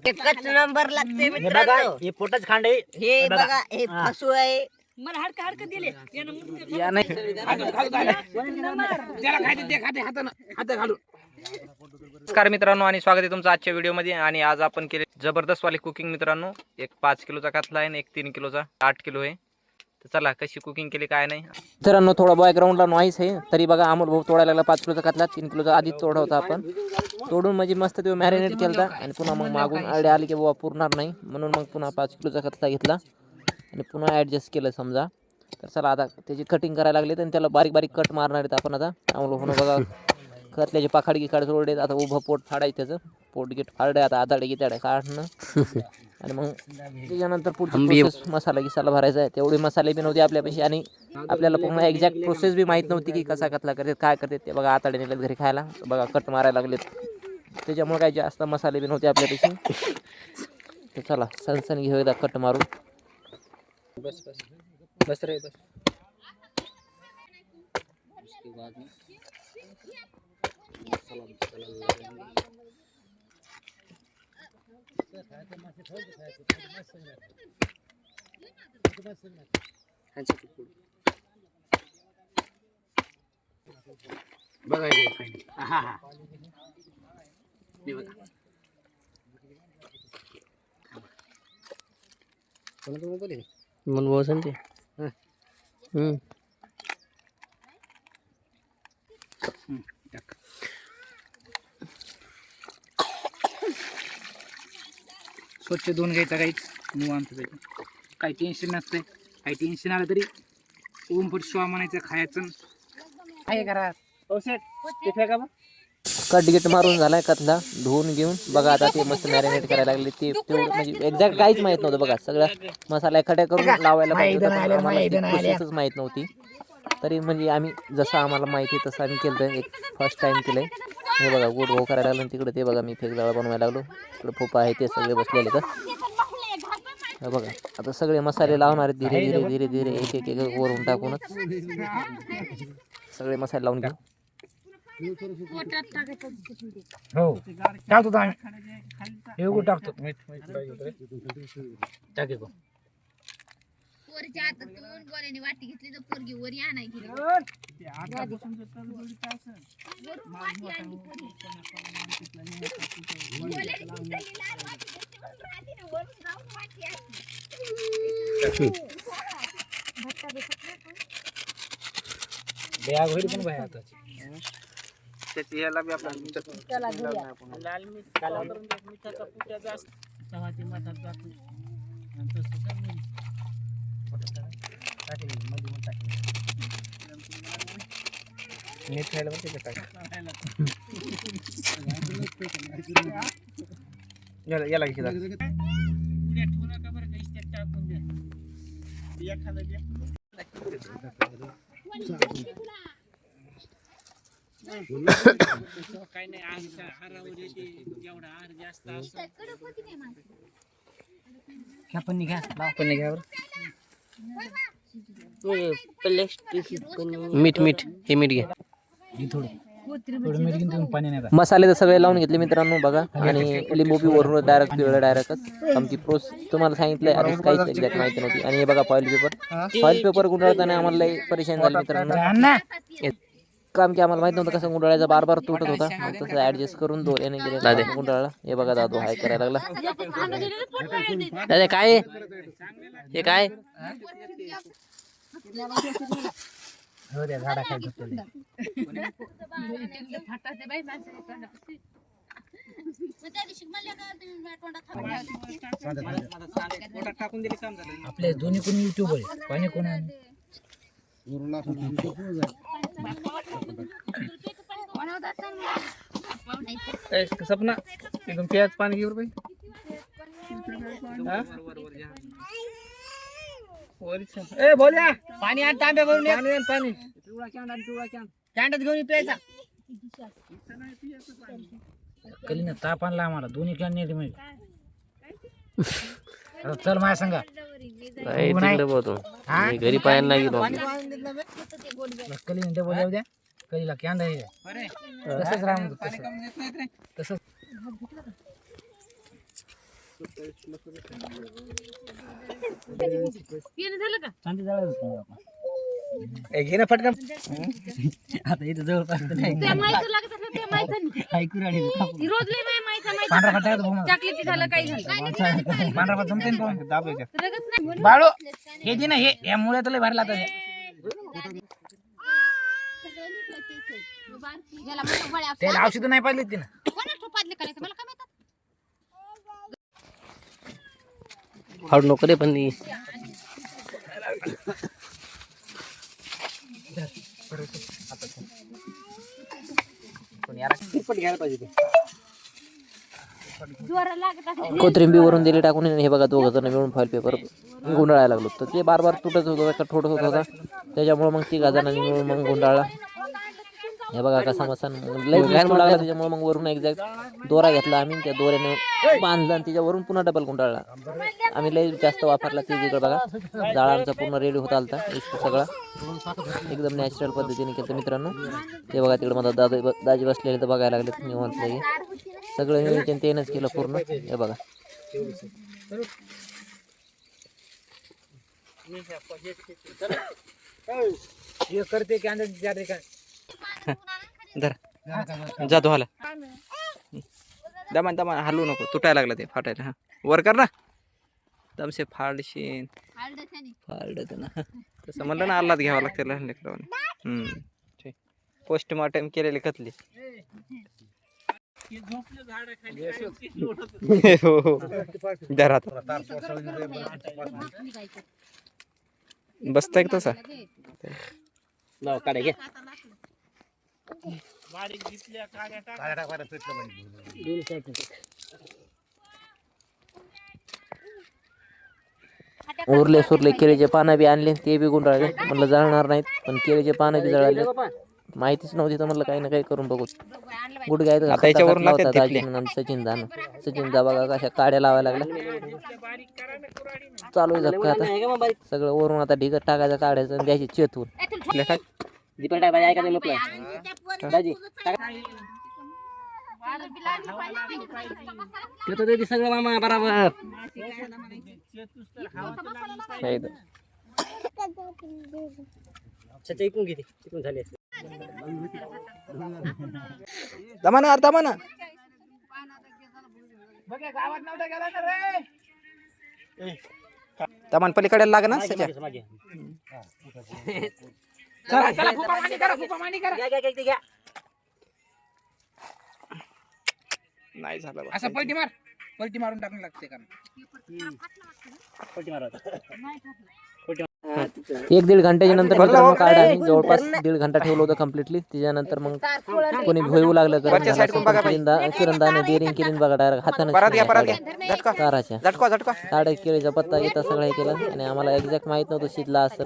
एकच नंबर लागते मित्रांनो. हे पोटाच खांड आहे. हे बघा हे फसू आहे. मला हडका दिले या नाही नमस्कार मित्रांनो आणि स्वागत आहे तुमचं आजच्या व्हिडिओमध्ये. आणि आज आपण केले जबरदस्त वाली कुकिंग मित्रांनो. एक 5 किलोचा कातला आहे आणि एक 3 किलोचा 8 किलो आहे. तर चला कशी कुकिंग केली काय नाही मित्रांनो. थोडा बॅकग्राऊंडला नॉईस आहे तरी बघा अमोल भाऊ तोडायला लागला 5 किलोचा कातला. 3 किलोचा आधीच तोडा होता आपण. तोडून म्हणजे मस्त ते मॅरिनेट केला आणि पुन्हा मग मागून आयडिया आली की बाबा पुरणार नाही म्हणून मग पुन्हा 5 किलोचा कातला घेतला आणि पुन्हा ॲडजस्ट केलं समजा. तर चला आता त्याची कटिंग करायला लागले आणि त्याला बारीक बारीक कट मारणार आहेत आपण. आता अमोल भाऊ बघा खतल्याचे पाखाड गिखाड सोडले. आता उभं पोट फाडायचं त्याचं. पोट गिट फाडे आता आदाडे गिताडे काढणं आणि मग त्याच्यानंतर पुढची प्रोसेस मसाला गिसाला भरायचा आहे. तेवढे मसाले बी नव्हते आपल्यापाशी आणि आपल्याला पूर्ण एक्झॅक्ट प्रोसेस बी माहीत नव्हती की कसा कतला करतात काय करतात ते. बघा आताडे नेलेत घरी खायला. बघा कट मारायला लागलेत त्याच्यामुळे काही जास्त मसाले बी नव्हते आपल्यापाशी. तर चला सणसण घेऊ एकदा कट मारून. बस बस बस रे बस. उसके बाद में बघायचे हा हा मन बहुत ते स्वच्छ धुवून घ्यायचा. काहीच निवांत काही टेन्शन नसतंय. काही टेन्शन आलं तरी ओमपट शिवा म्हणायचं खायचं आहे घरात. ते फेका बा. कट गिट मारून झालाय कतला धुवून घेऊन. बघा आता ते मस्त मॅरिनेट करायला लागले. ते तेवढं म्हणजे एक्झॅक्ट काहीच माहित नव्हतं. बघा सगळ्या मसाला खड्या करून लावायला प्रोसेसच माहित नव्हती. तरी म्हणजे आम्ही जसं आम्हाला माहिती आहे तसं आम्ही केलं. एक फर्स्ट टाइम केलंय. हे बघा गोड भाऊ करायला लागलो. तिकडे ते बघा मी फेकजाळा बनवायला लागलो. तिकडे फोपा आहे ते सगळे बसलेले. तर बघा आता सगळे मसाले लावणार आहेत धीरे धीरे धीरे धीरे एक एक एक वरून टाकूनच सगळे मसाले लावून घेऊ. हो टाकतो आम्ही टाकतो टाके गो. वाटी घेतली तर पोरगी वरी आणाय गेली. बॅग होईल पण बाहेर आता त्याची याला बी आपला लाल मीठ मिठाचा पुट्या जास्त चहाची मठात जातो. मीठ खायला पण त्याच्यात याला घेतला. काही नाही आहारावर येते जेवढा आहार जास्त असतो. पण घ्या पण घ्या मीठ मीठ हे मीठ घे. थोडं मीठ घेऊन पाणी नाही. मसाले तर सगळे लावून घेतले मित्रांनो बघा. आणि लिंबू बी वरून डायरेक्टच आमची प्रोसेस तुम्हाला सांगितलंय. आधीच काहीच एक्झॅक्ट माहिती नव्हती. आणि हे बघा फॉईल पेपर गुंडाळताना आम्हाला लई परेशान झालं मित्रांनो. काम की आम्हाला माहित नव्हतं कसं गुंडाळायचा. बार बार तुटत होता. मग तसं ऍडजस्ट करून दोऱ्याने गेले गुंडाळा. हे बघा दादू हाय करायला लागला. दादा काय हे काय हो द्या झाडा खायचं आपल्या दोन्ही कोणी युट्यूब आहे. पाणी कोण आहे सपना एकदम प्याज पाणी घेऊ भाई. ए बोल्या पाणी आण तांब्या भरून पाणी कॅन्डात घेऊन प्यायचा. कलीना ताप आणला आम्हाला. दोन्ही कॅन नेली माहिती. चल माझ्या सांगा घरी पाहायला नाही गेलो. कलीना डबल येऊ द्या. कधीला कॅन्ड आहे तसंच राहा म्हणतो तसंच घे ना पटकन आता इथं जवळपास पांढरा जमते बाळू हे जे ना हे या मुळे तुला भरला तर त्याला औषध नाही पाहिजे तिनं फाडू नको रे पण कोथिंबीर वरून दिली टाकून हे बघा दोघं जण मिळून फॉईल पेपर गुंडाळायला लागलो तर ते बार तुटत होतं ठोट होत होता त्याच्यामुळे मग तिघा जणांनी मिळून मग गुंडाळला हे बघा कसा मसा लई लागला त्याच्यामुळे मग वरून एक्झॅक्ट दोरा घेतला आम्ही त्या दोऱ्याने बांधला आणि त्याच्यावरून पुन्हा डबल गुंडाळला आम्ही लई जास्त वापरला ते इकडे बघा जाळा आमचा पूर्ण रेडी होत आलता सगळा एकदम नॅचरल पद्धतीने केलं मित्रांनो ते बघा तिकडे मला दाजी बसलेले तर बघायला लागले मी म्हटलं की सगळं नियोजन त्यानंच केलं पूर्ण हे बघा करते कॅन्डल जा धुवाला दमान दमान हलवू नको तुटायला लागला ते फाटायला हा वर कर ना दमसे फाडशीन फाडत ना तसं म्हणलं ना आल्लाच घ्यावं लागतं लहान लेकरांनी पोस्टमॉर्टम केलेली कतली घरात बसताय का तसा काढे घे उरले सुरले केळीचे पानं बी आणले ते बी गुंडाळले म्हणलं जळणार नाहीत पण केळीचे पानं बी जळाले माहितीच नव्हती तर म्हणलं काही ना काही करून बघू गुडघ्या सचिन दा बघा कशा काड्या लावायला लागल्या चालू आहे झपका आता सगळं वरून आता ढिगत टाकायचं काढायचं आणि द्यायची चेतून सगळं मामा बरोबर ऐकून घेते तिकून झाले दमाना अर्धा म्हणा दमान पलीकडे लाग ना नाही झालं असं पलटी मारून टाकून लागते का एक दीड घंट्याच्या नंतर मित्रांनो काढा आम्ही जवळपास दीड घंटा ठेवलं होतं कम्प्लिटली त्याच्यानंतर मग कोणी होऊ लागलं तर किरणदाने डेअरिंग केली बघा डायरेक्ट हाताने काराच्या काढा केळीचा पत्ता येता सगळं हे केलं आणि आम्हाला एक्झॅक्ट माहित नव्हतं शिजला असं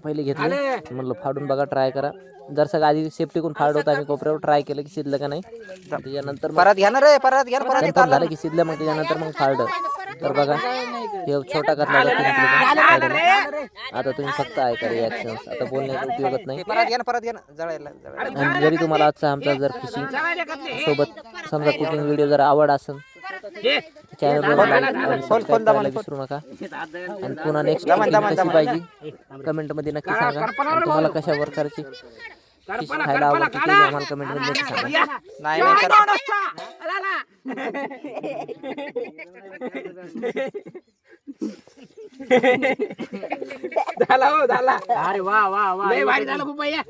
पहिले घेतलं म्हणलं फाडून बघा ट्राय करा जर सगळं आधी सेफ्टीकून फाड होतं आम्ही कोपऱ्यावर ट्राय केलं की शिजलं का नाही त्याच्यानंतर परत घ्या ना रे परत घ्या झालं की शिजलं मग त्याच्यानंतर मग फाडलं तर बघा हे छोटा करला आता तुम्ही फक्त ऐका रिॲक्शन आता बोलण्याचा उपयोगच नाही आणि जरी तुम्हाला आजचा आमचा जर फिशिंग सोबत समजा कुकिंग व्हिडिओ जर आवड असेल चॅनलवर विसरू नका आणि पुन्हा नेक्स्ट कशी पाहिजे कमेंट मध्ये नक्की सांगा तुम्हाला कशा प्रकारची फिश खायला आवडते ते आम्हाला कमेंट मध्ये नक्की सांगा झाला अरे वा वा वा लय भारी झालं खूप भैया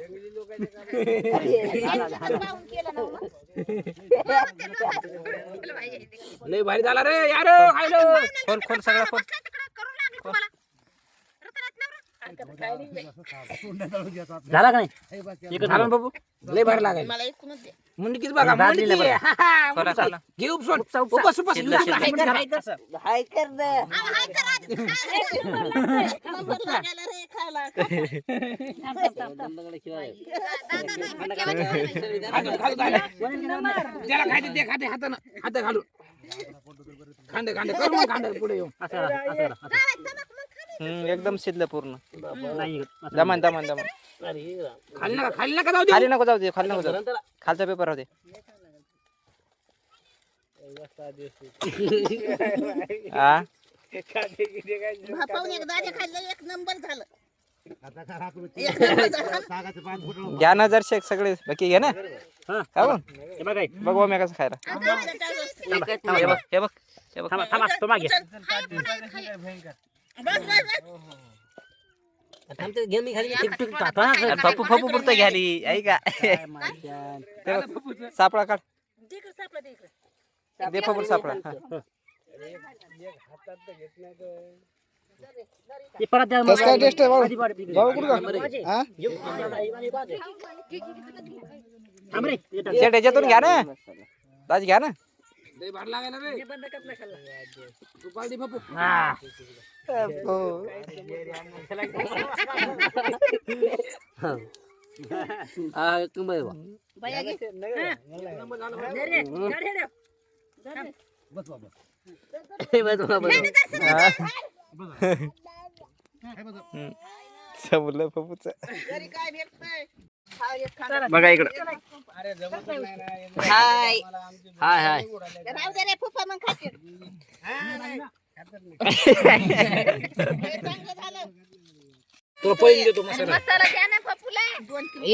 लय भारी झाला रे यार खोल खोल सगळं खोल झाला का नाही झालं बाबू लय भारी लागाय मुंडकीच बघा मुंडकी घे उपसोड उपस उपस हाय कर दे त्याला खायचे ते खाते हातानं हात घालून खांदे खांदे कर मग खांदे पुढे येऊ एकदम शिजलं पूर्ण. नाही दमन दमन दमन. खाली नका जाऊ दे. खाली नको जाऊ दे, खाली नको जाऊ दे. खालचा पेपर राहू दे. हा भापावून एकदा जे खाल्लं एक नंबर झालं. घ्या ना जर शेक सगळे बाकी घ्या ना. खाऊ हे बघ बघू मी कसं खायला. हे बघ हे बघ हे बघ. थांबा तो मागे. अरे पप्पू पप्पू पुरतं घ्याली आई का. ते बघ, सापळा काढ. दे पप्पू सापळा. हा. ते परत द्या कसं काय टेस्ट आहे भाऊ? आधी पाड तिकडे. भाऊ कुठं का? हा? थांब रे. शेट याच्यातून घ्या ना. दाजी घ्या ना. लय भाड लागायला रे. तू पाळदी पप्पू. हा. समजलं पप्पूच. घरी काय भेटतंय? बघा इकडं. हाय हाय हाय. राहू दे रे फुफा मग खाते. चांगलं झालं. तुला पहिली देतो मसाला. मसाला द्या ना पप्पूला.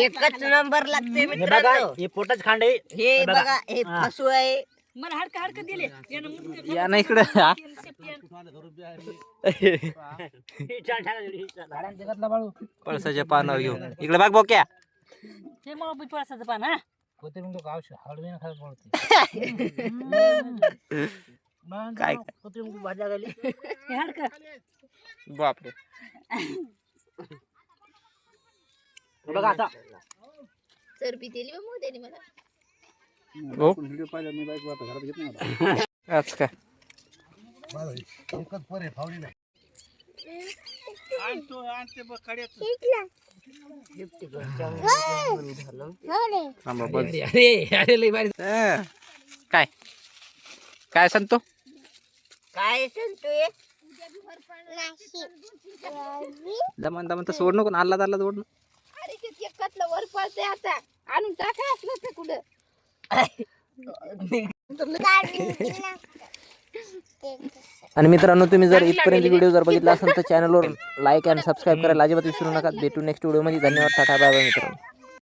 एकच नंबर लागते हे बघा मित्रांनो. हे पोटाच खांड आहे. हे बघा हे फसू आहे. या ना इकडं. हा. पळसाच्या पानावर घेऊ. इकडे बघ बोक्या. होते मग तो औषध हळदीनं खायला पडते. काय भाज्या गेली. बापरे. बघा आता चरबी दिली बा मोद्याने मला. हो व्हिडिओ पाहिला मी बाईक आता घरात घेत नाही. आज काय एकच परे फावली नाही. आणते बघ कड्याचं. थांबा बघ. अरे लय भारी. हा. काय काय सांगतो. काय सांगतोय? दमन दमन तर सोड नको. आल्ला आल्ला सोड. अरे ते एकतलं वर पळते आता. आणून टाका असलं तर कुठं. आणि मित्रांनो तुम्ही जर इथपर्यंत व्हिडिओ जर बघितला असेल तर चॅनलवर लाईक आणि सबस्क्राईब करायला अजिबात विसरू नका. भेटू नेक्स्ट व्हिडिओमध्ये. धन्यवाद. टाटा बाय बाय मित्रांनो.